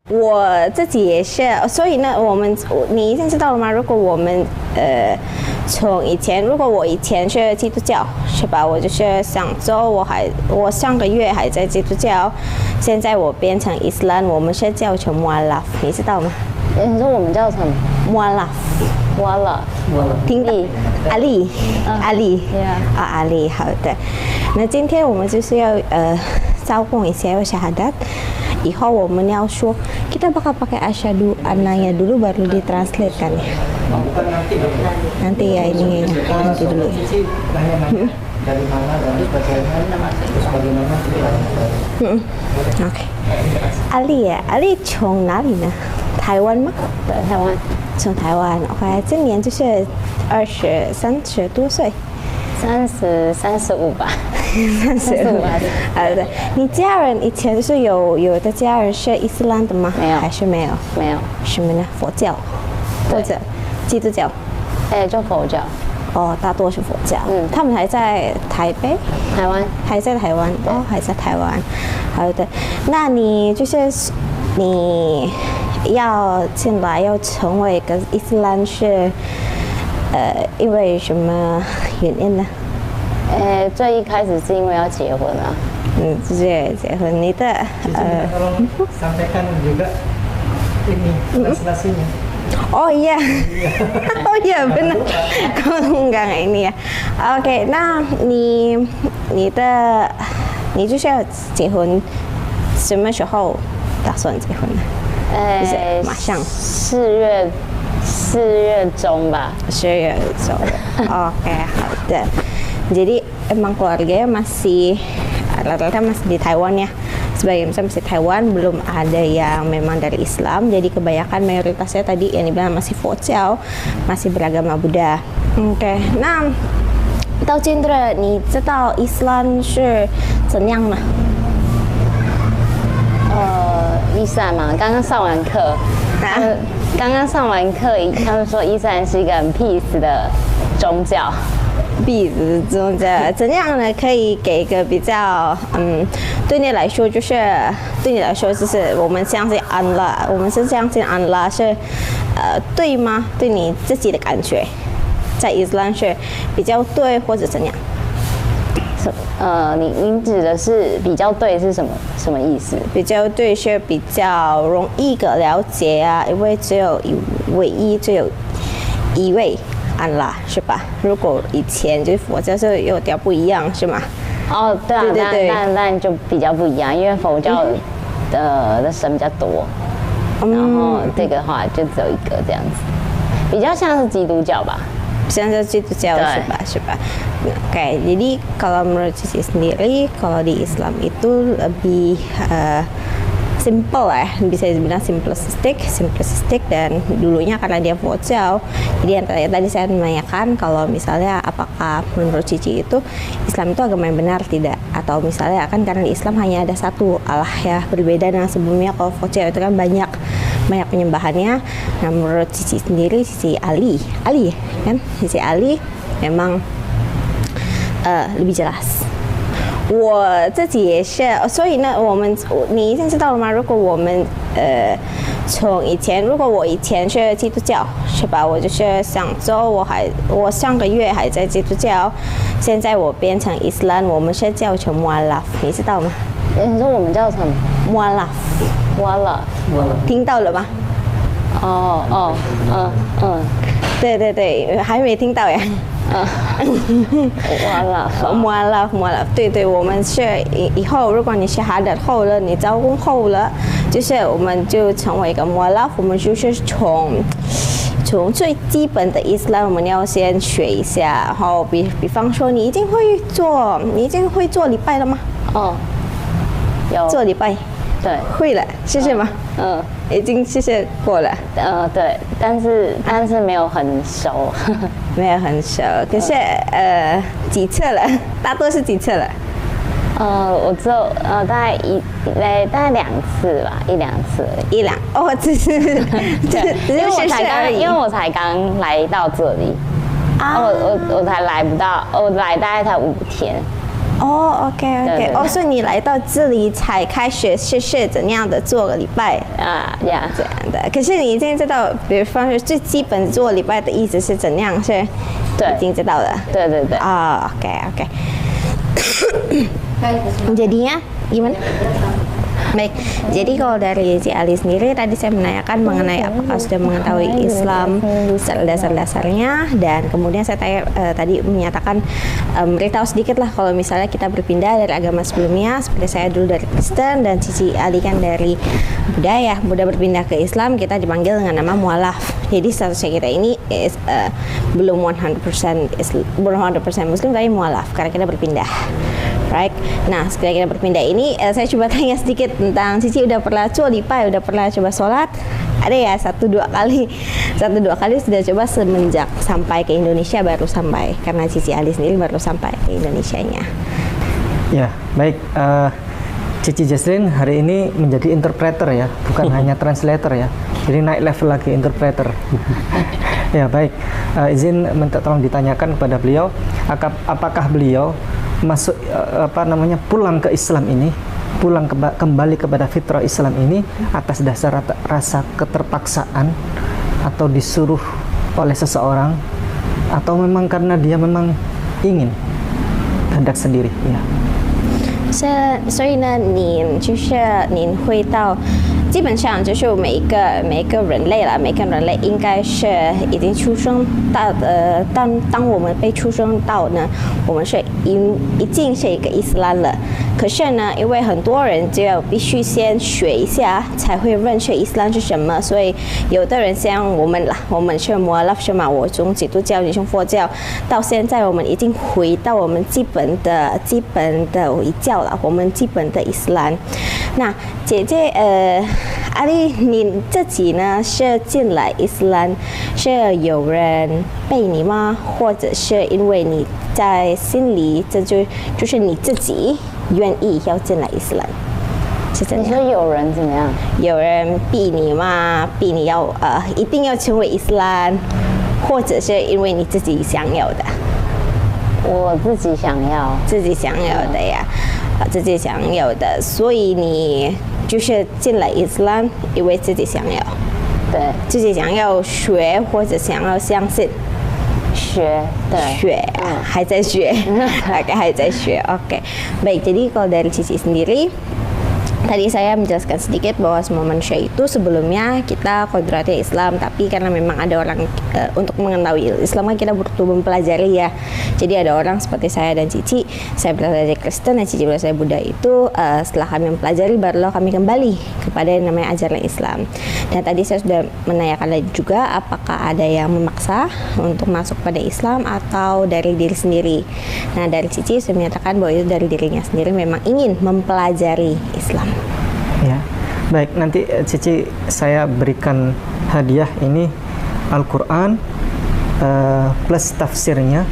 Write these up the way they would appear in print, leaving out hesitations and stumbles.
我自己也是，所以呢，你已经知道了吗？如果我们从以前，如果我以前是基督教，是吧？我就是我上个月还在基督教，现在我变成伊斯兰，我们是叫成穆阿拉夫，你知道吗？你说我们叫什么？穆阿拉夫。瓦拉，听阿里，阿里 Yeah. 阿里，好的。那今天我们就是要sambung Isya syahadat. 以后我们要说 kita bakal pakai asyhadu annanya dulu baru ditranslate kan ya. Nanti ya ini ya, nanti dulu ya. Dari mana dan sebagainya, terus bagaimana OK. Ali 呀，Ali 从哪里呢？台湾吗？对，台湾。从台湾 ，OK， 今年就是30多岁35吧，35。对，你家人以前是有的家人是伊斯兰的吗？没有，还是没有？没有。什么呢？佛教，或者基督教？就佛教。哦，大多是佛教。他们还在台北？台湾。还在台湾。哦，还在台湾。好的，那你你要进来要成为一个伊斯兰是因为什么原因呢？最一开始是因为要结婚啊。结婚，你的tolong sampaikan juga ini translasinya. Oh iya, oh iya benar. Kalau enggak ini ya. OK， 那你就是要结婚，什么时候打算结婚呢？马上4月中吧。4月中。Oke, 好的。Jadi emang keluarganya masih rata-rata masih di Taiwan ya. Sebagian besar masih Taiwan, belum ada yang memang dari Islam. Jadi kebanyakan mayoritasnya tadi yang dibilang masih Fociao, masih beragama Buddha. OK， 那到现在你知道伊斯兰是怎样呢？伊斯兰嘛，刚刚上完课，他们说伊斯兰是一个很 peace 的宗教。peace 宗教怎样呢？可以给一个比较对你来说就是我们相信安拉，我们是相信安拉是对吗？对你自己的感觉，在伊斯兰是比较对或者怎样？您指的是比较对是什么意思？比较对是比较容易的了解啊，因为只有一位安拉是吧？如果以前就是佛教是有点不一样是吗？哦，对啊，那就比较不一样，因为佛教的神比较多，然后这个的话就只有一个这样子，比较像是基督教吧。像是基督教是吧? Oke, jadi kalau menurut Cici sendiri, kalau di Islam itu lebih simple ya, bisa dibilang simplistic dan dulunya karena dia Fociao. Jadi yang tadi saya menanyakan kalau misalnya apakah menurut Cici itu Islam itu agama yang benar tidak, atau misalnya kan karena di Islam hanya ada satu Allah ya, berbeda dengan sebelumnya. Kalau Fociao itu kan banyak penyembahannya. Nah menurut Cici sendiri, Cici Ali kan, Cici Ali memang lebih jelas。我自己也是，所以呢，你已经知道了吗？如果我们从以前，如果我以前是基督教，是吧？我就是我上个月还在基督教，现在我变成伊斯兰，我们是叫成穆阿拉夫，你知道吗？你说我们叫什么？穆阿拉夫。瓦拉。听到了吗？对，还没听到呀。穆阿拉夫，对，我们是以后，如果你是哈德后了，你招工后了，就是我们就成为一个穆阿拉夫，我们就是从最基本的伊斯兰，我们要先学一下，然后比方说，你已经会做礼拜了吗？有做礼拜。对，会了，谢谢吗？已经谢谢过了。对，但是没有很熟，没有很熟。可是几次了？大多是几次了？我只有大概2次吧，1-2次而已。只是因为我才刚来到这里，我才来不到，我来大概才5天。哦，OK 对 OK，对哦，所以你来到这里才开始是怎样的做个礼拜啊呀，这样的？可是你已经知道，比方说最基本做礼拜的意思是怎样，是对已经知道了。对对对。Ah, oke, oke. Jadinya gimana? Baik, jadi kalau dari si Ali sendiri tadi saya menanyakan mengenai apakah sudah mengetahui Islam dasar-dasarnya, dan kemudian saya tanya, tadi menyatakan beritahu sedikit lah kalau misalnya kita berpindah dari agama sebelumnya, seperti saya dulu dari Kristen dan Cici Ali kan dari Buddha berpindah ke Islam, kita dipanggil dengan nama mualaf. Jadi statusnya kita ini belum 100% Muslim tapi mualaf karena kita berpindah. Right. Nah, setelah kita berpindah ini, saya coba tanya sedikit tentang Cici udah pernah lipai, udah pernah coba sholat? Ada ya 1-2 kali sudah coba semenjak sampai ke Indonesia baru sampai, karena Cici Ali sendiri baru sampai ke Indonesianya. Ya, baik. Cici Jesslyn hari ini menjadi interpreter ya, bukan hanya translator ya. Jadi naik level lagi interpreter. Ya, baik. Izin minta tolong ditanyakan kepada beliau, apakah beliau masuk pulang ke Islam ini, kembali kepada fitrah Islam ini atas dasar rasa keterpaksaan atau disuruh oleh seseorang, atau memang karena dia memang ingin hendak sendiri ya. 所以呢，您会到，基本上就是每一个人类了，每个人类应该是已经出生到当我们被出生到呢，我们是已经是一个伊斯兰了。可是呢，因为很多人就要必须先学一下才会认识伊斯兰是什么，所以有的人像我们啦，我们是摩拉什嘛，我从基督教，你从佛教，到现在我们已经回到我们基本的回教了，我们基本的伊斯兰。那姐姐阿丽，你自己呢是进来伊斯兰，是有人背你吗？或者是因为你在心里，这就是你自己愿意要进来伊斯兰？是怎样？你说有人怎么样？有人逼你吗？逼你要一定要成为伊斯兰，或者是因为你自己想要的？我自己想要的呀，自己想要的，所以你就是进来伊斯兰，因为自己想要，对，自己想要学或者想要相信。学，还在学，oke, 还在学，oke. Baik, jadi kalau dari Cici sendiri, tadi saya menjelaskan sedikit bahwa semua manusia itu sebelumnya kita kodratnya Islam, tapi karena memang ada orang untuk mengetahui Islam kan kita butuh mempelajari ya. Jadi ada orang seperti saya dan Cici, saya berasal dari Kristen dan Cici berasal dari Buddha itu, setelah kami mempelajari barulah kami kembali kepada yang namanya ajaran Islam. Dan tadi saya sudah menanyakan juga apakah ada yang memaksa untuk masuk pada Islam atau dari diri sendiri. Nah, dari Cici sudah menyatakan bahwa itu dari dirinya sendiri memang ingin mempelajari Islam. Ya, baik, nanti Cici saya berikan hadiah ini Al-Quran plus tafsirnya,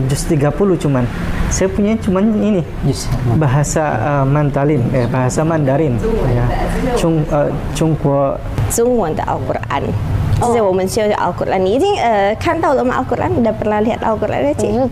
juz 30 cuman. Saya punya cuman ini bahasa Mandarin, bahasa Mandarin ya. 中文的 Al-Quran， 就是我们学的 Al-Quran， 你已经看到了吗 ？Al-Quran udah pernah lihat Al-Quran 你是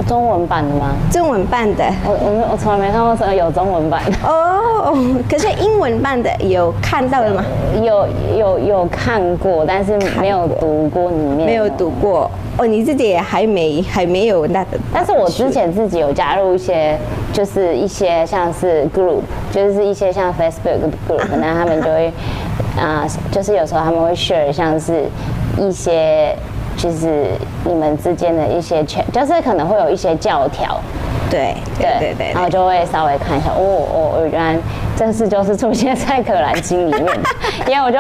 中文版的吗？中文版的，我从来没看过有中文版。哦，可是英文版的有看到了吗？有看过，但是没有读过里面。没有读过哦，你自己也还没有那个。但是我之前自己有加入一些，就是一些像是 group， 就是一些像 Facebook group， 那他们就会就是有时候他们会 share 像是一些。就是你们之间的一些就是可能会有一些教条，对，然后就会稍微看一下，原来这事就是出现在可兰经里面的，因为我就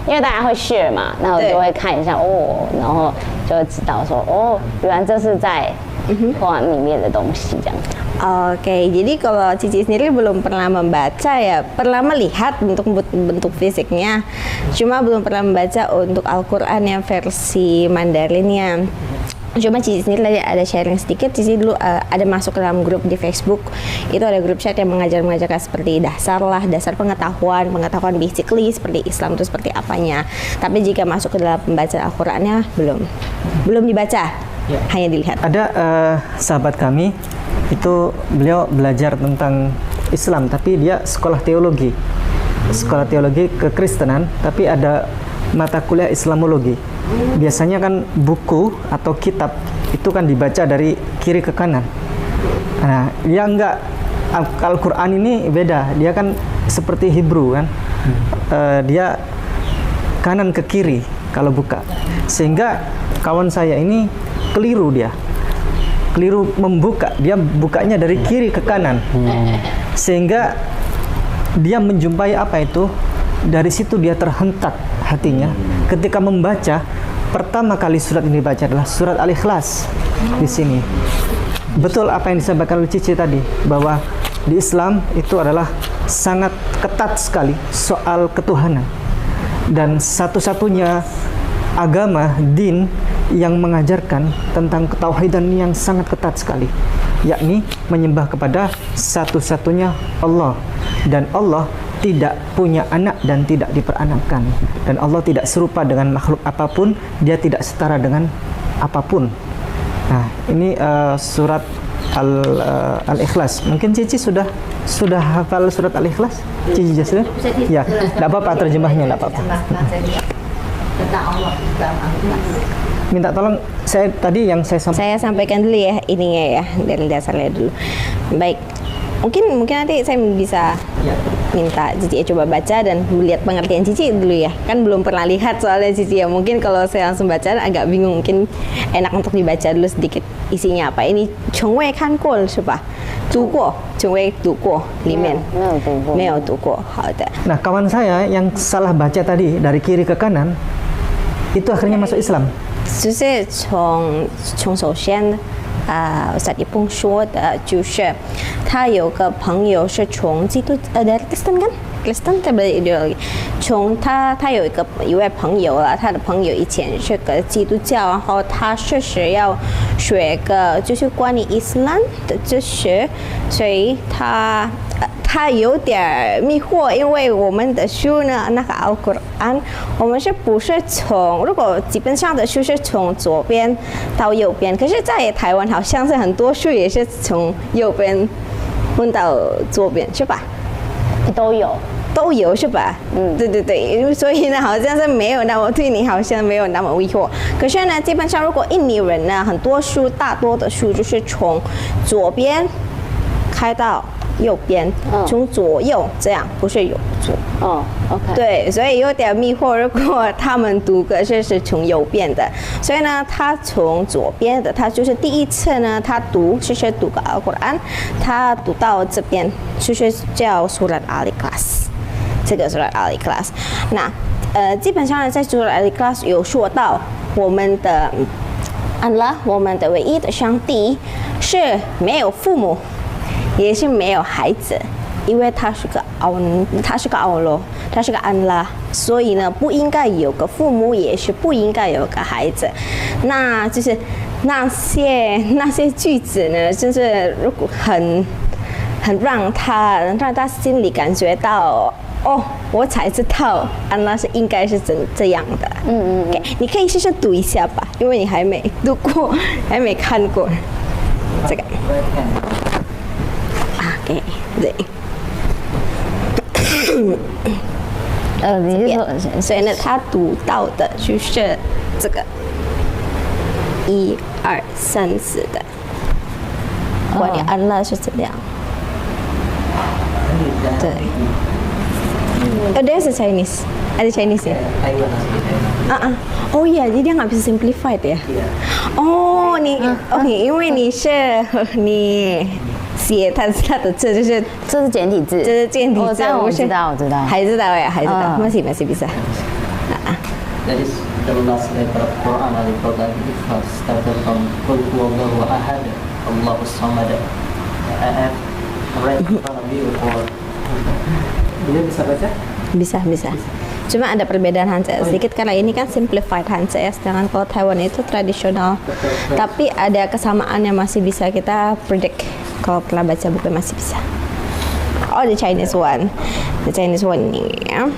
因为大家会 share 嘛，那我就会看一下然后就会知道说原来这是在Quran里面的东西这样。Oke, jadi kalau Cici sendiri belum pernah membaca ya, pernah melihat bentuk fisiknya, cuma belum pernah membaca untuk Al-Quran yang versi Mandarinnya. Cuma Cici sendiri ada sharing sedikit. Cici dulu ada masuk ke dalam grup di Facebook. Itu ada grup chat yang mengajarkan seperti dasar pengetahuan basically seperti Islam itu seperti apanya. Tapi jika masuk ke dalam pembacaan Al-Qurannya belum dibaca, hanya dilihat. Ada sahabat kami itu beliau belajar tentang Islam, tapi dia sekolah teologi kekristenan, tapi ada mata kuliah Islamologi. Biasanya kan buku atau kitab itu kan dibaca dari kiri ke kanan. Nah, dia enggak. Al-Quran ini beda, dia kan seperti Hebrew kan, dia kanan ke kiri kalau buka, sehingga kawan saya ini keliru membuka, dia bukanya dari kiri ke kanan, sehingga dia menjumpai apa itu, dari situ dia terhentak hatinya ketika membaca. Pertama kali surat ini dibaca adalah surat Al-Ikhlas. Di sini betul apa yang disampaikan oleh Cici tadi, bahwa di Islam itu adalah sangat ketat sekali soal ketuhanan, dan satu-satunya agama, din yang mengajarkan tentang ketauhidan yang sangat ketat sekali, yakni menyembah kepada satu-satunya Allah, dan Allah tidak punya anak dan tidak diperanakkan, dan Allah tidak serupa dengan makhluk apapun, dia tidak setara dengan apapun. Nah, ini surat Al-Ikhlas. Mungkin Cici sudah hafal surat Al-Ikhlas? Cici Jasrin? Ya, tidak apa-apa terjemahnya, tidak apa-apa. Tentang Allah dalam Al-Ikhlas. Minta tolong, saya sampaikan dulu ya ininya ya, dari dasarnya dulu. Baik, mungkin nanti saya bisa minta Cici coba baca dan lihat pengertian Cici dulu ya. Kan belum pernah lihat soalnya Cici ya. Mungkin kalau saya langsung baca agak bingung. Mungkin enak untuk dibaca dulu sedikit isinya apa. Ini 从未看过是吧？读过，从未读过里面没有读过。好的。 Nah, kawan saya yang salah baca tadi dari kiri ke kanan itu akhirnya masuk Islam. 就是从首先。Ustaz Ipung 说的就是他有个朋友是从基督dari Kristen kan Kristen ideologi 从他有一位朋友了，他的朋友以前是个基督教，然后他确实要学个就是关于伊斯兰的知识，所以他有点迷惑，因为我们的书呢，那个 Al-Quran， 我们是不是如果基本上的书是从左边到右边，可是在台湾好像是很多书也是从右边问到左边，是吧？都有是吧？对，所以呢，好像是没有那么对你好像没有那么迷惑。可是呢，基本上如果印尼人呢，很多书，大多的书就是从左边开到右边，从左右这样，不是有左。OK。对，所以有点迷惑。如果他们读个是从右边的，所以呢，他从左边的，他就是第一次呢，他读就是读个 Al-Quran， 他读到这边就是叫 Surat Al-Ikhlas， 这个 Surat Al-Ikhlas。那基本上呢，在 Surat Al-Ikhlas 有说到我们的安拉，我们的唯一的上帝是没有父母。也是没有孩子，因为他是个奥罗，他是个安拉，所以呢不应该有个父母，也是不应该有个孩子。那就是那些句子呢，就是如果很让他心里感觉到我才知道安拉是应该是这样的。Okay， 你可以试试读一下吧，因为你还没读过，还没看过这个。OK， 对。你是说，所以呢，他读到的就是这个1、2、3、4的，关于安拉是怎样？对。There's a Chinese, ada Chinese ya? Oh iya, jadi dia nggak bisa simplified ya? Oh， 你 OK， 因为你写它的字就是这是简体字，这是简体字，我知道，还知道呀，masih bisa。 That is the last letter of Quran Al-Quran Ikhlas started from Qul huwallahu ahad Allahus samad. I have read in front of you before. Dia bisa baca? Bisa. Cuma ada perbedaan Hanse sedikit karena ini kan simplified Hanse ya, sedangkan kalau Taiwan itu tradisional. Tapi ada kesamaan yang masih bisa kita predict. Kalau pernah baca buku masih bisa. The Chinese one 里面，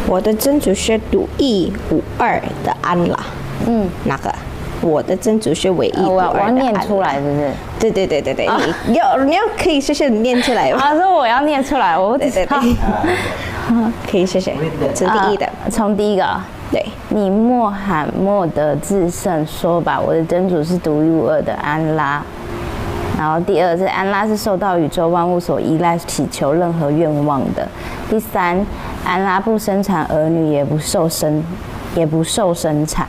我的真主是独一无二的安拉。哪个？我的真主是唯一我要独二的念出安拉。来，是不是？对对对对对，你要可以试试念出来吗？他说我要念出来，我不知道。可以试试，这是第一的。从第一个，对，你穆罕默德至圣说吧，我的真主是独一无二的安拉。然后第二是安拉是受到宇宙万物所依赖、祈求任何愿望的。第三，安拉不生产儿女，也不受生产。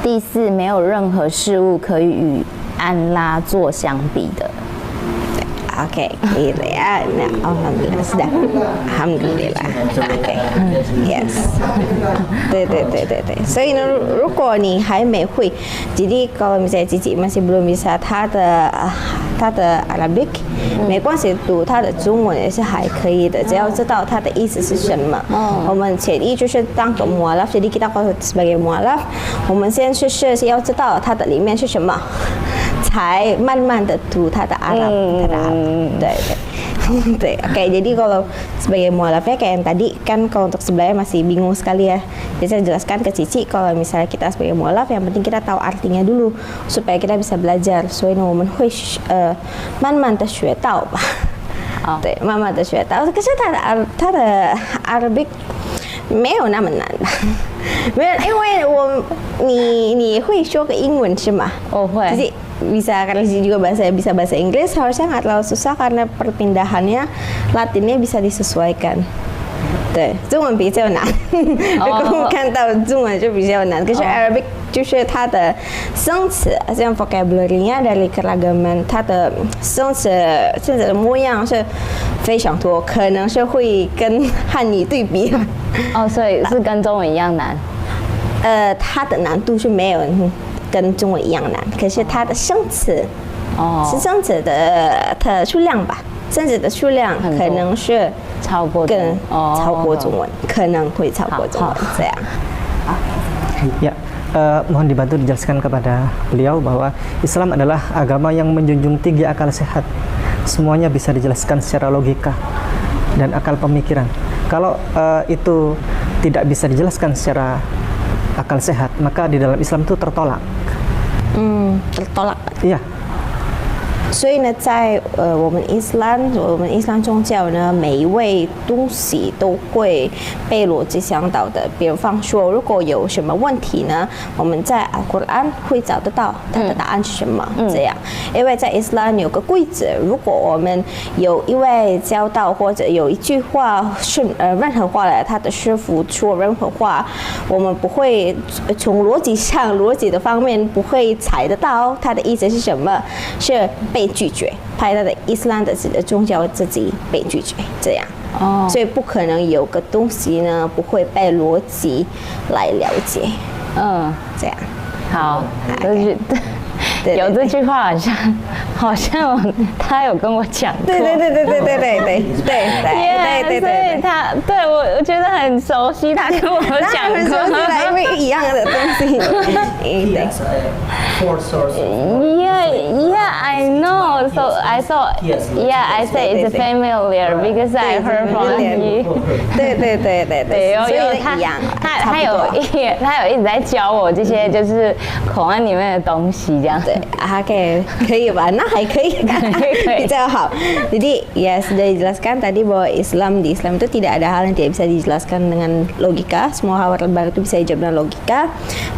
第四，没有任何事物可以与安拉做相比的。OK， 可以了呀。那Alhamdulillah sudah. Alhamdulillah. OK，Yes。对对对对对。所以呢，如果你还没会，jadi kalau misalnya Cici masih belum bisa 他的 Arabic， 没关系，读他的中文也是还可以的，只要知道它的意思是什么。我们前一就是当个 mualaf， jadi kita kalau sebagai mualaf， 我们先是要知道它的里面是什么。才慢慢的读它的 Arab， 对，oke. Jadi kalau sebagai mualafnya kayak yang tadi kan kalau untuk sebelahnya masih bingung sekali ya. Jadi saya jelaskan ke Cici kalau misalnya kita sebagai mualaf yang penting kita tahu artinya dulu supaya kita bisa belajar. 所以呢，我们会慢慢的学到吧。对，慢慢的学到。可是它的 Arabic 没有那么难吧？没有，因为你会说个英文是吗？我会。Jadi bisa karena juga bisa bahasa Inggris harusnya nggak terlalu susah karena perpindahannya Latinnya bisa disesuaikan. 对，中文比较难。如果看到中文就比较难，可是 Arabic 就是它的生词，像 vocabulary-nya dari keragaman 它的生词的模样是非常多，可能是会跟汉语对比了。所以是跟中文一样难。它的难度是没有跟中文一样难，可是它的生词，是生词的数量吧？生词的数量可能是超过中文，可能会超过中文这样。Ya, mohon dibantu dijelaskan kepada beliau bahwa Islam adalah agama yang menjunjung tinggi akal sehat. Semuanya bisa dijelaskan secara logika dan akal pemikiran. Kalau itu tidak bisa dijelaskan secara akal sehat, maka di dalam Islam itu tertolak. Tertolak. Iya. 所以呢，在我们伊斯兰宗教呢，每一位东西都会被逻辑向导的。比方说，如果有什么问题呢，我们在阿古兰会找得到它的答案是什么。这样，因为在伊斯兰有个规则，如果我们有一位教导或者有一句话是任何话来，他的师傅说任何话，我们不会从逻辑的方面不会猜得到他的意思是什么，是被拒绝，派他的伊斯兰的宗教自己被拒绝，这样。所以不可能有个东西呢不会被逻辑来了解。这样。好，有这句话好像他有跟我讲过。对，所以他对我觉得很熟悉，他跟我讲过。因为一样的东西。Four sources. Yeah, I know. So I thought, I say it's familiar because I heard from you. 对，所以一样。他有一直在教我这些就是口岸里面的东西，这样。对，OK， 可以吧？那还可以，比较好。Jadi ya sudah dijelaskan tadi bahwa di Islam itu tidak ada hal yang tidak bisa dijelaskan dengan logika. Semua hal baru itu bisa dijawab dengan logika.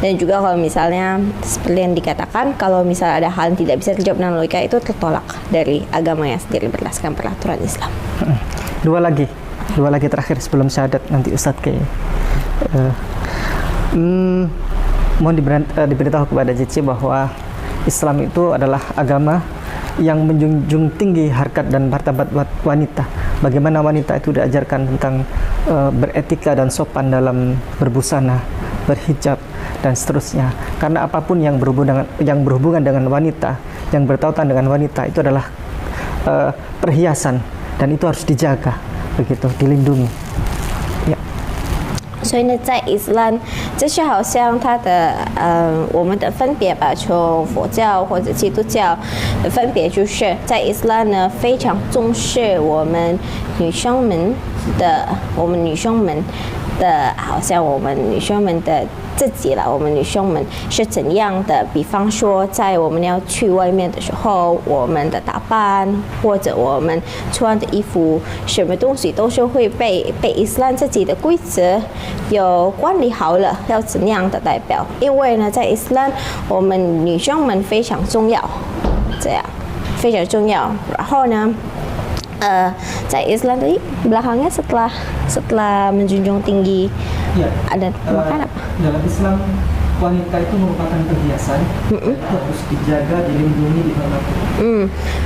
Dan juga kalau misalnya seperti yang dikatakan, kalau misalnya ada hal yang tidak bisa dijawab dengan logika itu tertolak dari agamanya sendiri berdasarkan peraturan Islam. Dua lagi terakhir sebelum syahadat nanti Ustadz kayaknya. Mohon diberitahu kepada Cici bahwa Islam itu adalah agama yang menjunjung tinggi harkat dan martabat wanita. Bagaimana wanita itu diajarkan tentang beretika dan sopan dalam berbusana, berhijab dan seterusnya. Karena apapun yang berhubungan dengan wanita, yang bertautan dengan wanita itu adalah perhiasan dan itu harus dijaga, begitu, dilindungi. 所以呢，在伊斯兰，这是好像它的我们的分别吧，从佛教或者基督教的分别，就是在伊斯兰呢非常重视我们女生们的我们女生们的，好像我们女生们的自己了，我们女生们是怎样的？比方说，在我们要去外面的时候，我们的打扮或者我们穿的衣服，什么东西都是会被伊斯兰自己的规则有管理好了，要怎样的代表？因为呢，在伊斯兰，我们女生们非常重要，这样非常重要。然后呢？在Islam tadi belakangnya setelah menjunjung tinggi Ya, ada makan apa? dalam Islam wanita itu merupakan perhiasan, harus dijaga, dilindungi, dihormati.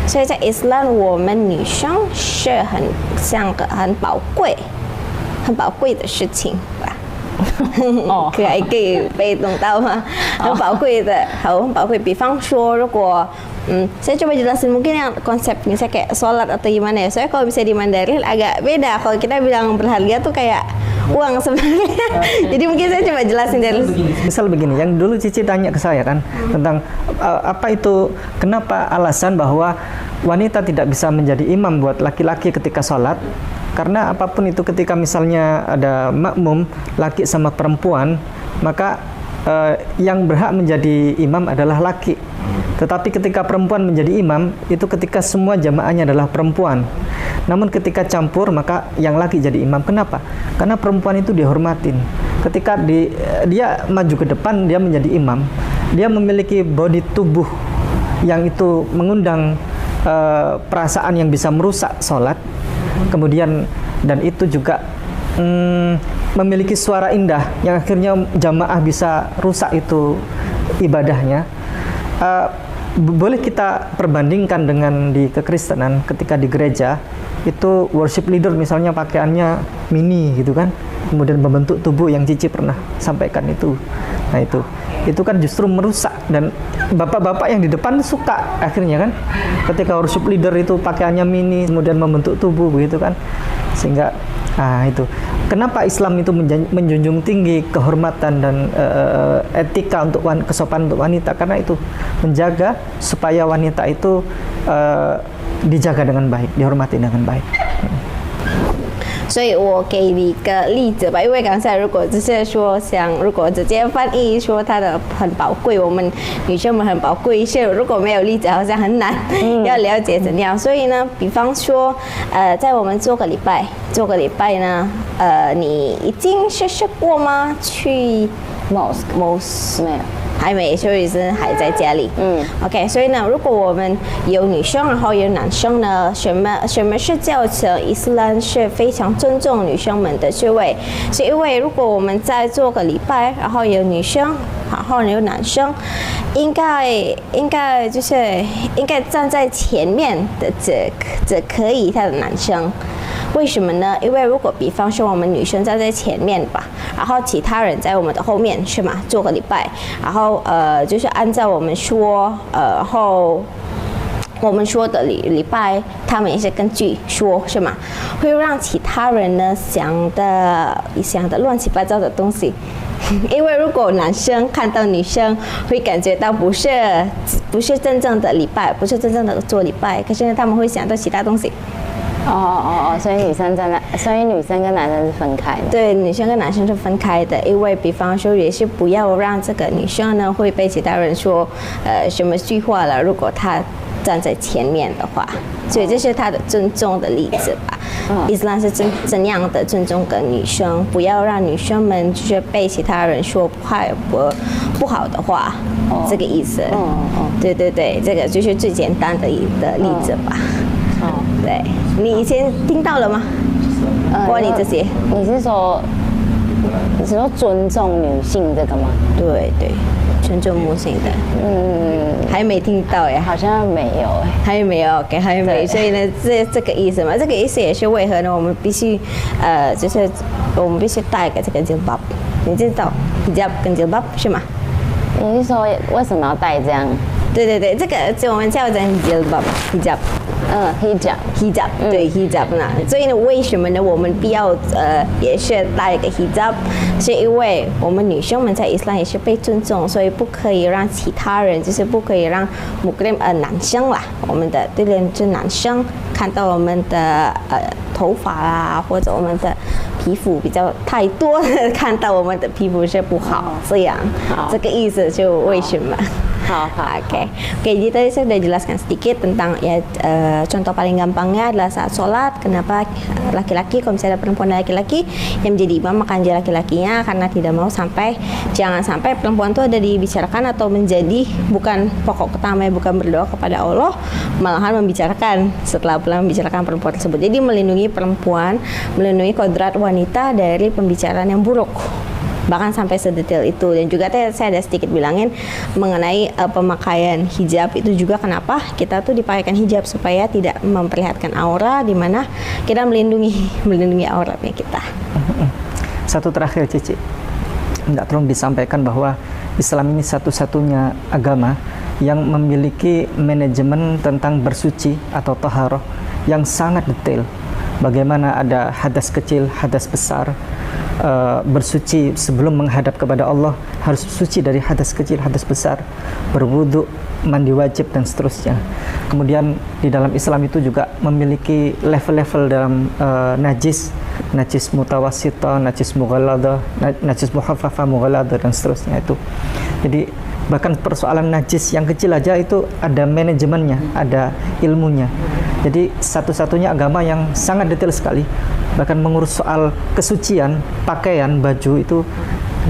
所以在 Islam 我们女生是像个很宝贵的事情吧。可以被懂到吗？很宝贵的，很宝贵。比方说，如果saya coba jelasin mungkin yang konsepnya saya kayak sholat atau gimana ya. Soalnya kalau bisa di Mandarin agak beda. Kalau kita bilang berharga tuh kayak uang sebenarnya. Jadi mungkin saya coba jelasin dari Misal begini, yang dulu Cici tanya ke saya kan tentang apa itu, kenapa alasan bahwa wanita tidak bisa menjadi imam buat laki-laki ketika sholat. Karena apapun itu, ketika misalnya ada makmum laki sama perempuan, maka yang berhak menjadi imam adalah laki. Tetapi ketika perempuan menjadi imam, itu ketika semua jamaahnya adalah perempuan. Namun ketika campur, maka yang laki jadi imam. Kenapa? Karena perempuan itu dihormatin. Ketika dia maju ke depan, dia menjadi imam. Dia memiliki body tubuh yang itu mengundang perasaan yang bisa merusak sholat. Kemudian dan itu juga memiliki suara indah yang akhirnya jamaah bisa rusak itu ibadahnya. Boleh kita perbandingkan dengan di kekristenan, ketika di gereja itu worship leader misalnya pakaiannya mini gitu kan, kemudian membentuk tubuh yang Cici pernah sampaikan itu. Nah itu kan justru merusak, dan bapak-bapak yang di depan suka akhirnya kan, ketika worship leader itu pakaiannya mini kemudian membentuk tubuh begitu kan, sehingga itu kenapa Islam itu menjunjung tinggi kehormatan dan etika untuk kesopanan untuk wanita, karena itu menjaga supaya wanita itu dijaga dengan baik, dihormati dengan baik. 所以我给你一个例子吧，因为刚才如果只是说如果直接翻译说它的很宝贵，我们女生们很宝贵，如果没有例子好像很难要了解怎样。所以呢，比方说，在我们做个礼拜呢，你已经试过吗？去 mosque 没有。还没，所以是还在家里。OK， 所以呢，如果我们有女生，然后有男生呢，什么是造成伊斯兰是非常尊重女生们的是因为如果我们在做个礼拜，然后有女生，然后有男生，应该站在前面的这可以他的男生。为什么呢？因为如果比方说我们女生站在前面吧，然后其他人在我们的后面是吗？做个礼拜，然后就是按照我们说，然后我们说的礼拜，他们也是根据说是吗？会让其他人呢想的乱七八糟的东西。因为如果男生看到女生，会感觉到不是真正的礼拜，不是真正的做礼拜，可是呢他们会想到其他东西。所以女生跟男生是分开的。对，女生跟男生是分开的，因为比方说也是不要让这个女生呢会被其他人说什么句话了，如果她站在前面的话，所以这是她的尊重的例子吧。伊斯兰是怎样的尊重跟女生，不要让女生们就是被其他人说不好的话，这个意思。对，这个就是最简单的例子吧。对，你以前听到了吗？关于这些，你是说尊重女性这个吗？对，尊重母性的。还没听到哎，好像没有哎，还没有，OK， 还没。所以呢，这个意思嘛，这个意思也是为何呢？我们必须就是我们必须带个这个 jilbab， 你知道 hijab 跟 jilbab 是吗？你是说为什么要带这样？对，这个我们叫成 jilbab hijab。hijab， 对 hijab 呢，所以呢，为什么呢？我们必要也是戴一个 hijab， 是因为我们女生们在伊斯兰也是被尊重，所以不可以让其他人，就是不可以让男生啦，我们的对联就是男生看到我们的头发啦，或者我们的皮肤比较太多，看到我们的皮肤是不好，这样，这个意思就为什么。Oke, jadi tadi saya sudah jelaskan sedikit tentang ya contoh paling gampangnya adalah saat sholat. Kenapa laki-laki, kalau misalnya ada perempuan dan laki-laki yang menjadi imam maka dia laki-lakinya karena tidak mau jangan sampai perempuan itu ada dibicarakan atau menjadi bukan pokok utama, bukan berdoa kepada Allah, malahan membicarakan setelah pulang membicarakan perempuan tersebut. Jadi melindungi perempuan, melindungi kodrat wanita dari pembicaraan yang buruk. Bahkan sampai sedetail itu. Dan juga saya ada sedikit bilangin mengenai pemakaian hijab itu juga kenapa kita tuh dipakaikan hijab supaya tidak memperlihatkan aura, di mana kita melindungi auratnya kita. Satu terakhir Cici, tidak tolong disampaikan bahwa Islam ini satu-satunya agama yang memiliki manajemen tentang bersuci atau taharah yang sangat detail. Bagaimana ada hadas kecil, hadas besar, bersuci sebelum menghadap kepada Allah, harus suci dari hadas kecil, hadas besar, berwudu, mandi wajib dan seterusnya. Kemudian di dalam Islam itu juga memiliki level-level dalam najis mutawasita, najis mughalladah, najis mukhaffafa mughalladah dan seterusnya itu. Jadi bahkan persoalan najis yang kecil aja itu ada manajemennya, ada ilmunya. Jadi satu-satunya agama yang sangat detail sekali, bahkan mengurus soal kesucian, pakaian, baju itu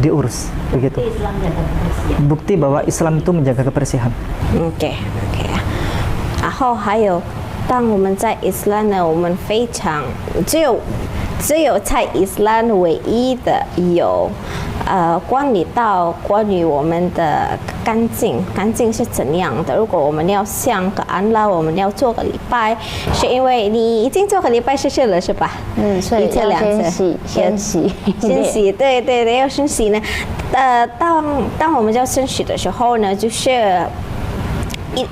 diurus begitu. Bukti bahwa Islam itu menjaga kebersihan. OK， 然后还有，当我们在伊斯兰呢，我们非常只有在伊斯兰唯一的有关于我们的干净是怎样的？如果我们要向个安拉，我们要做个礼拜，是因为你已经做个礼拜试了是吧？所以要先洗，对，要先洗呢。当我们要先洗的时候呢，就是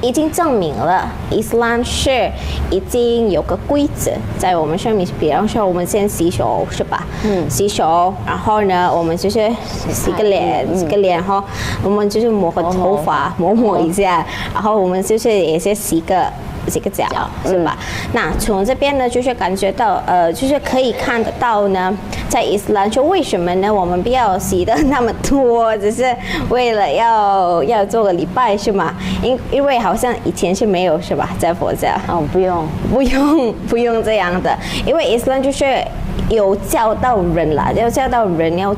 已经证明了伊斯兰是已经有个规则在我们上面，比方说我们先洗手是吧？洗手，然后呢，我们就是洗个脸，然后我们就是抹个头发，抹一下，然后我们就是也是洗个脚，是吧？那从这边呢，就是感觉到就是可以看得到呢，在伊斯兰就为什么呢？我们不要洗的那么多，只是为了要做个礼拜是吗？因为好像以前是没有是吧？在佛教不用这样的，因为伊斯兰就是有教导人啦，要教导人要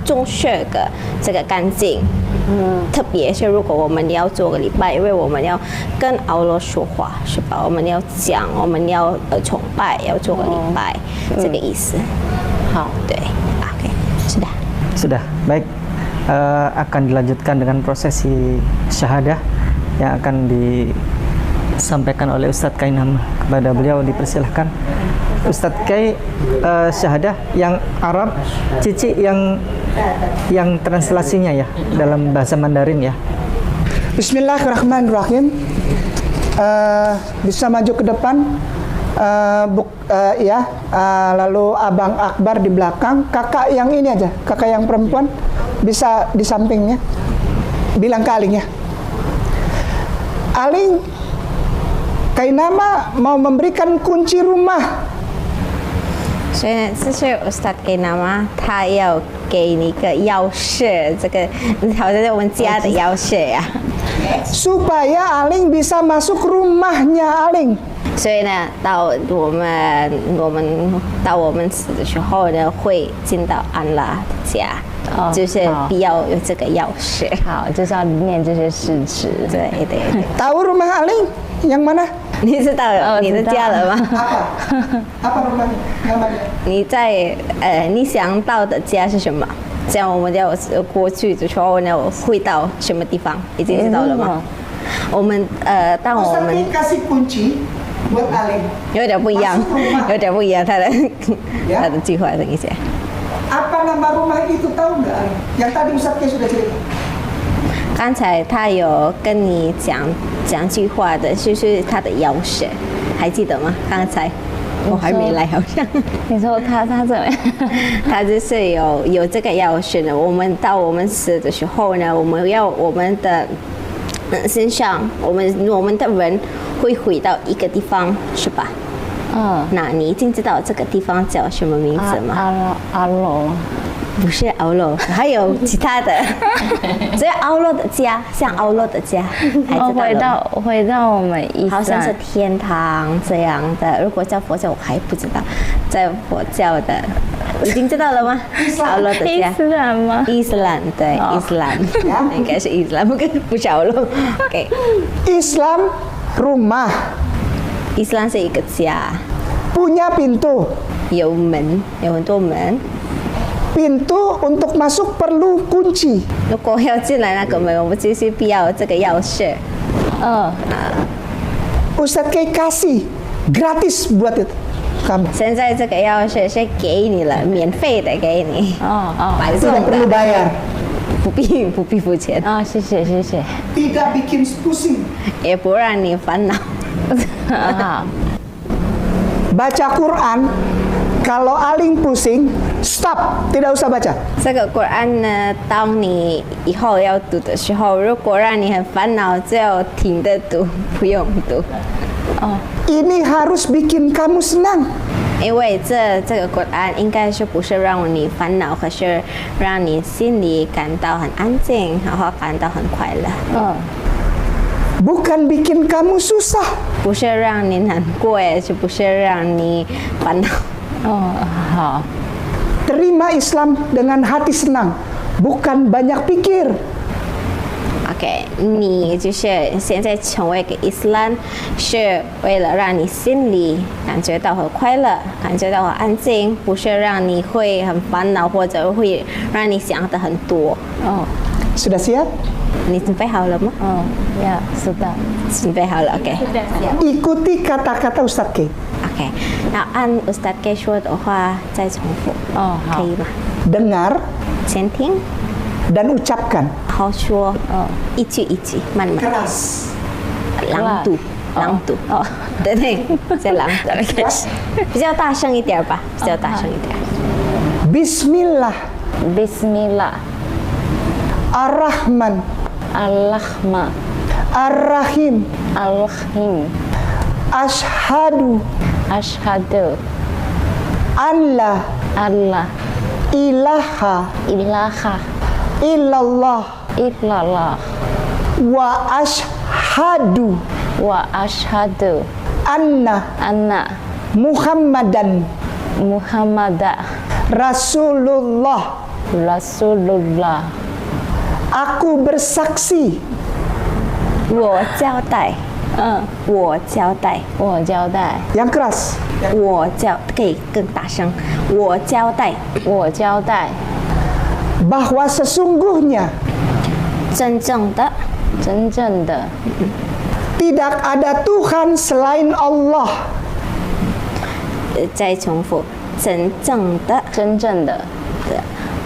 重视这个干净。特别是如果我们要做个礼拜，因为我们要跟Allah说话是吧？我们要讲，我们要崇拜，要做个礼拜，这个意思。好，对 ，OK， Sudah, baik. Akan dilanjutkan dengan prosesi syahadah yang akan disampaikan oleh Ustadz Kainam. Kepada beliau dipersilahkan. Ustadz Kai, syahadah yang Arab, Cici yang translasinya ya dalam bahasa Mandarin ya. Bismillahirrahmanirrahim. Bisa maju ke depan, lalu Abang Akbar di belakang, kakak yang ini aja, kakak yang perempuan bisa di sampingnya. Bilang ke Aling ya. Aling, Kainama mau memberikan kunci rumah. 所以这是 Ustadz Kainama 他要给你一个钥匙，这个好像是我们家的钥匙呀。Supaya Aling bisa masuk rumahnya Aling. 所以呢，到我们死的时候呢，会进到安拉的家，就是必要有这个钥匙。好，就是要念这些誓词。对。Tahu rumah Aling yang mana? 你知道你的家了吗？ Apa rumahnya? Namanya? 你想到的家是什么？这样我们要过去的时候呢，会到什么地方？已经知道了吗？我们当我们 Ustadz kasih kunci buat Aling. 有点不一样，他的计划等一下。 Apa nama rumah itu tahu nggak Aling? Yang tadi Ustadz sudah cerita. 刚才他有跟你讲句话的，就是他的钥匙，还记得吗？刚才我还没来，好像。你说他怎么样？他就是有这个钥匙呢。我们到我们死的时候呢，我们要我们的身上，我们的人会回到一个地方，是吧？那你已经知道这个地方叫什么名字吗？阿罗。不是奥洛，还有其他的，只有奥洛的家，像奥洛的家，还知道了吗？回到我们伊斯兰，好像是天堂这样的。如果叫佛教，我还不知道。在佛教的，已经知道了吗？奥洛的家。伊斯兰吗？伊斯兰对，伊斯兰应该是伊斯兰，不是奥洛。OK， Islam rumah, 伊斯兰是一个家， punya pintu. 有门，有很多门。Pintu untuk masuk perlu kunci. 如果要进来那个门，我们就是必要这个钥匙。Ustadz Kiai kasih gratis buat itu kamu. 现在这个钥匙是给你了，免费的给你。白送 Tidak 的 perlu bayar. 不必付钱，谢谢。 Tidak bikin pusing. 也不让你烦恼。 Baca Quran, kalau Aling pusing, stop, tidak usah baca. 这个古兰呢，当你以后要读的时候，如果让你很烦恼，就要停的读，不用读。 Ini harus bikin kamu senang. 因为这个古兰应该是不是让你烦恼，可是让你心里感到很安静，然后感到很快乐。 Bukan bikin kamu susah. 不是让你难过，也是不是让你烦恼。 好。 Terima Islam dengan hati senang, bukan banyak pikir. OK， 你就是现在成为一个伊斯兰，是为了让你心里感觉到很快乐，感觉到很安静，不是让你会很烦恼，或者会让你想的很多。 Sudah siap? 你准备好了吗？ 呀，sudah。 准备好了 ，OK。 Ikuti kata-kata Ustadz Kiai. OK， 然后按 Ustadz Kiai 说的话再重复，可以吗？ Dengar 先听， dan ucapkan. 好说，一句一句，慢慢 Keras. 朗读，朗读。对对，再朗读，比较大声一点吧，比较大声一点。 Bismillah. Bismillah. Ar-Rahman. Ar-Rahman. Ar-Rahim. Ar-Rahim. Ashhadu Ashhadu alla Allah ilaha ilaha illallah illallah wa ashhadu wa ashhadu anna Muhammadan Rasulullah. Aku bersaksi. 我交代，我交代， Yang keras. 可以更大声。我交代， Bahwa sesungguhnya 真正的 tidak ada Tuhan selain Allah. 再重复，真正的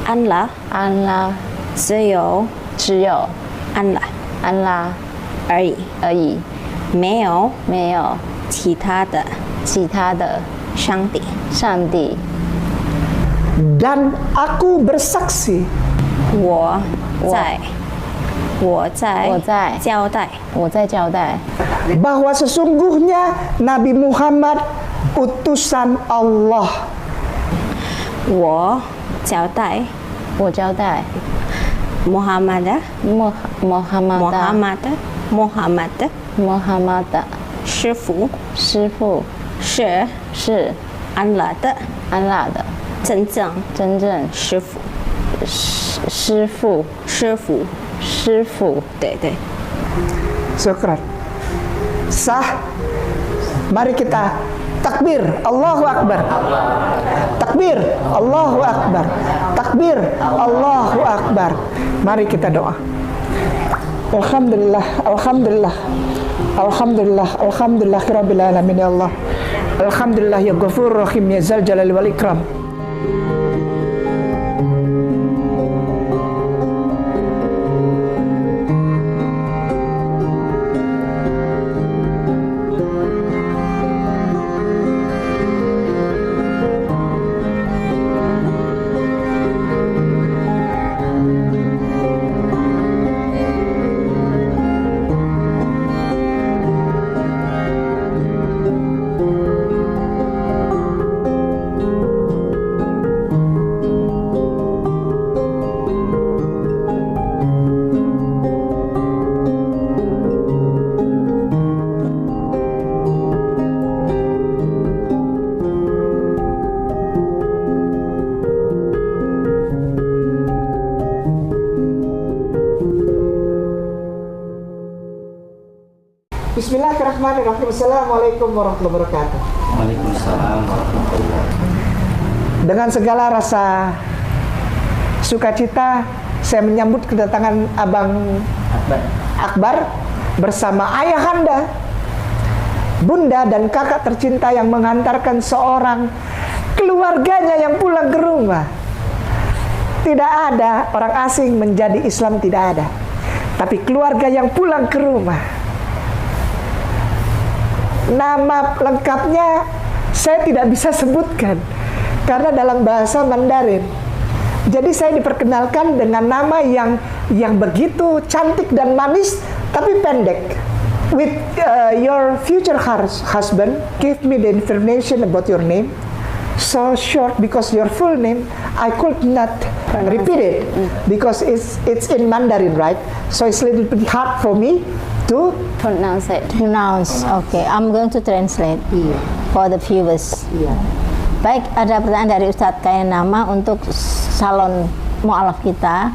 安拉，只有安拉而已，没有其他的上帝。 Dan aku bersaksi 我在交代， bahwa sesungguhnya Nabi Muhammad utusan Allah. 我交代，穆罕默德，师傅是安拉的真正师傅，对。 Syukran. Sah. Mari kita takbir. Allahu Akbar. Takbir. Allahu Akbar. Takbir. Allahu Akbar. Mari kita doa. Alhamdulillah. Rabbil alamin ya Allah. Alhamdulillah ya Ghafur Rahim ya Zal Jalali wal Ikram. Bismillahirrahmanirrahim. Assalamualaikum warahmatullahi wabarakatuh. Waalaikumsalam warahmatullahi wabarakatuh. Dengan segala rasa sukacita, saya menyambut kedatangan Abang Akbar bersama ayahanda, bunda dan kakak tercinta yang mengantarkan seorang keluarganya yang pulang ke rumah. Tidak ada orang asing menjadi Islam, tidak ada. Tapi keluarga yang pulang ke rumah. Nama lengkapnya saya tidak bisa sebutkan karena dalam bahasa Mandarin. Jadi saya diperkenalkan dengan nama yang begitu cantik dan manis tapi pendek. With your future husband, give me the information about your name. So short because your full name I could not repeat it because it's in Mandarin, right? So it's a little bit hard for me to Pronounce it. Pronounce. Okay, I'm going to translate for the viewers. Baik, ada pertanyaan dari Ustadz Kai Nama untuk salon mu'alaf kita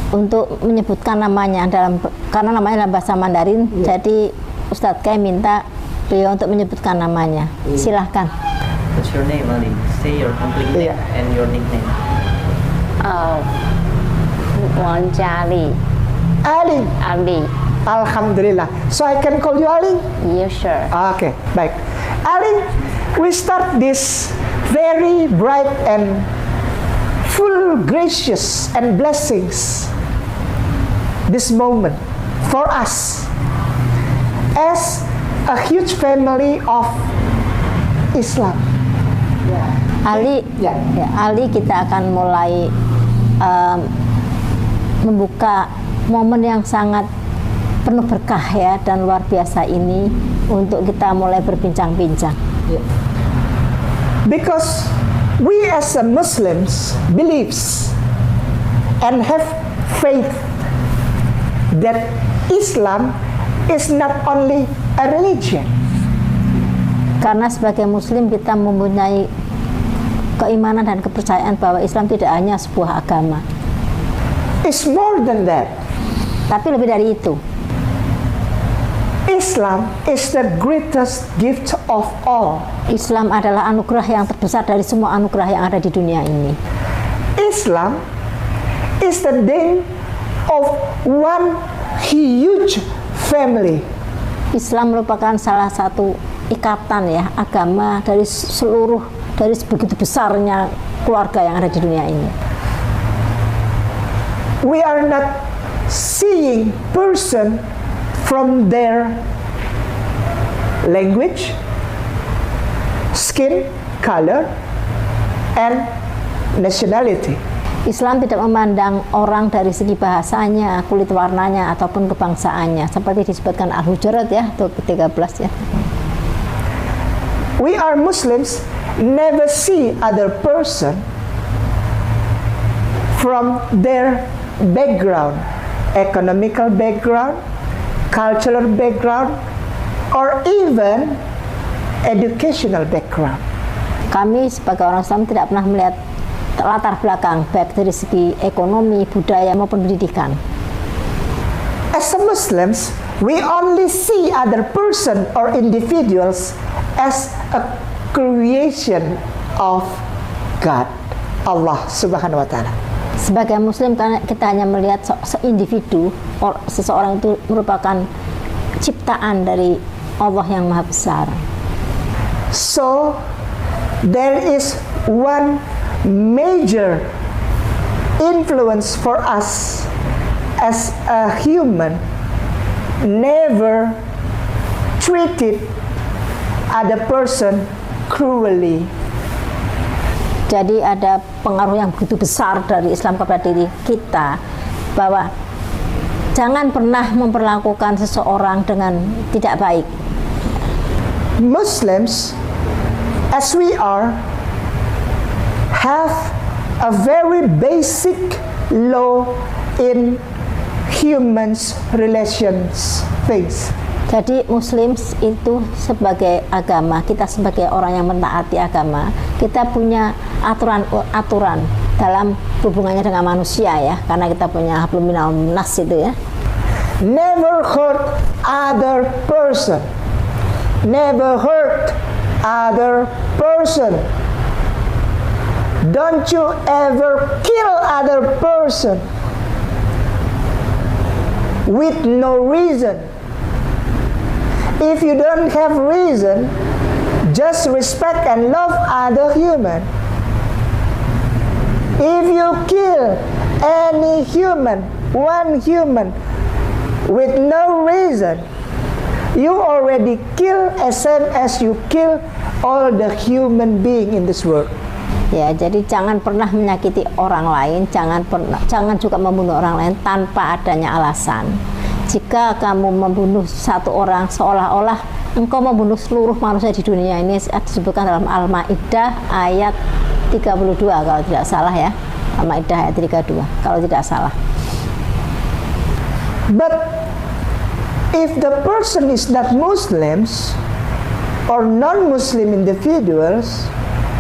untuk menyebutkan namanya karena namanya dalam bahasa Mandarin. Jadi Ustadz Kai minta beliau untuk menyebutkan namanya. Silahkan. What's your name, Ali? Say your complete name and your nickname. Wang Jiali. Ali. Ali. Alhamdulillah. So I can call you Ali? Yeah, sure. Okay, baik. Ali, we start this very bright and full gracious and blessings this moment for us as a huge family of Islam. Ali, Ya. ya, Ali kita akan mulai membuka momen yang sangat penuh berkah ya dan luar biasa ini untuk kita mulai berbincang-bincang. Because we as a Muslims believes and have faith that Islam is not only a religion. Karena sebagai Muslim kita mempunyai keimanan dan kepercayaan bahwa Islam tidak hanya sebuah agama. It's more than that. Tapi lebih dari itu. Islam is the greatest gift of all. Islam adalah anugerah yang terbesar dari semua anugerah yang ada di dunia ini. Islam is the name of one huge family. Islam merupakan salah satu ikatan ya agama dari begitu besarnya keluarga yang ada di dunia ini. We are not seeing person from their language, skin color, and nationality. Islam tidak memandang orang dari segi bahasanya, kulit warnanya, ataupun kebangsaannya. Seperti disebutkan Al-Hujurat ya, ayat 13 ya. We are Muslims, never see other person from their background, economical background, cultural background, or even educational background. Kami sebagai orang Islam tidak pernah melihat latar belakang baik dari segi ekonomi, budaya maupun pendidikan. As a Muslims, we only see other person or individuals as a creation of God, Allah Subhanahu wa taala. Sebagai Muslim kita hanya melihat seindividu, seseorang itu merupakan ciptaan dari Allah yang Maha Besar. So there is one major influence for us as a human, never treated other person cruelly. Jadi ada pengaruh yang begitu besar dari Islam kepada diri kita bahwa jangan pernah memperlakukan seseorang dengan tidak baik. Muslims, as we are, have a very basic law in humans relations things. Jadi Muslim itu sebagai agama, kita sebagai orang yang mentaati agama, kita punya aturan dalam hubungannya dengan manusia ya, karena kita punya hablum minal nas itu ya. Never hurt other person. Never hurt other person. Don't you ever kill other person with no reason. If you don't have reason, just respect and love other human. If you kill any human, one human, with no reason, you already kill as same as you kill all the human being in this world. Ya, jadi jangan pernah menyakiti orang lain, jangan juga membunuh orang lain tanpa adanya alasan. Jika kamu membunuh satu orang seolah-olah engkau membunuh seluruh manusia di dunia, ini disebutkan dalam Al-Maidah ayat 32 kalau tidak salah ya. Al-Maidah ayat 32 kalau tidak salah. But if the person is not Muslims or non-Muslim individuals,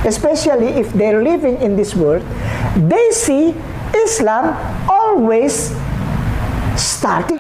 especially if they're living in this world, they see Islam always starting